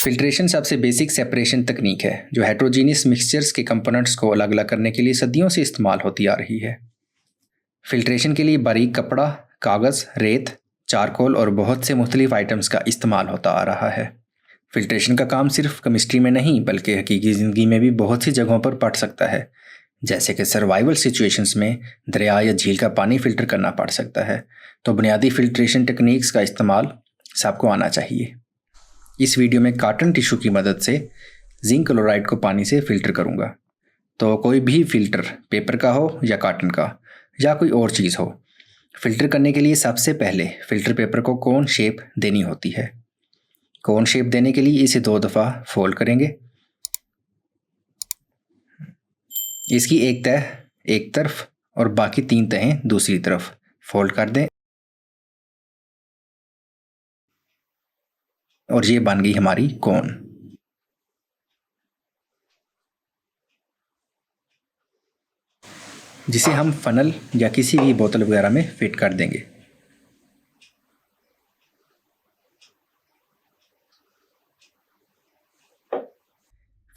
Filtration सबसे basic separation तकनीक है जो हेट्रोजीनियस मिक्सचर्स के कंपोनेंट्स को अलग अलग करने के लिए सदियों से इस्तेमाल होती आ रही है। फिल्ट्रेशन के लिए बारीक कपड़ा, कागज़, रेत, चारकोल और बहुत से मुख्तलिफ आइटम्स का इस्तेमाल होता आ रहा है। फिल्ट्रेशन का काम सिर्फ केमिस्ट्री में नहीं बल्कि हकीकी ज़िंदगी में भी बहुत सी जगहों पर पड़ सकता है, जैसे कि सर्वाइवल सिचुएशंस में दरिया या झील का पानी फ़िल्टर करना पड़ सकता है। तो बुनियादी फिल्ट्रेशन टेक्निक्स का इस्तेमाल सबको आना चाहिए। इस वीडियो में कॉटन टिश्यू की मदद से जिंक क्लोराइड को पानी से फ़िल्टर करूँगा। तो कोई भी फ़िल्टर पेपर का हो या कॉटन का या कोई और चीज़ हो, फ़िल्टर करने के लिए सबसे पहले फ़िल्टर पेपर को कोन शेप देनी होती है। कोन शेप देने के लिए इसे 2 दफ़ा फोल्ड करेंगे। इसकी एक तह एक तरफ और बाकी 3 तहें दूसरी तरफ फोल्ड कर दें और ये बन गई हमारी कोन। जिसे हम फनल या किसी भी बोतल वगैरह में फिट कर देंगे।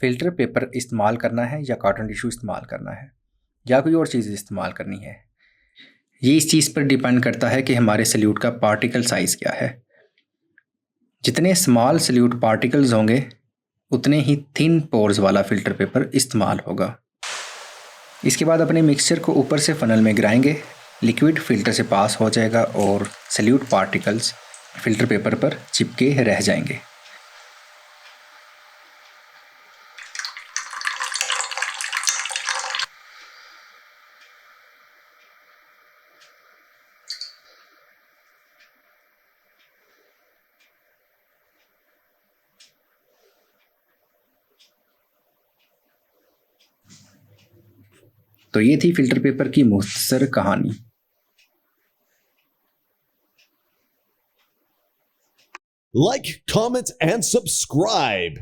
फ़िल्टर पेपर इस्तेमाल करना है या कॉटन टिश्यू इस्तेमाल करना है या कोई और चीज़ इस्तेमाल करनी है, ये इस चीज़ पर डिपेंड करता है कि हमारे सल्यूट का पार्टिकल साइज़ क्या है। जितने स्मॉल सल्यूट पार्टिकल्स होंगे उतने ही थिन पोर्स वाला फ़िल्टर पेपर इस्तेमाल होगा। इसके बाद अपने मिक्सचर को ऊपर से फनल में गिराएंगे, लिक्विड फ़िल्टर से पास हो जाएगा और सल्यूट पार्टिकल्स फ़िल्टर पेपर पर चिपके रह जाएंगे। तो ये थी फ़िल्टर पेपर की मुख्तसर कहानी। Like, comment, and subscribe.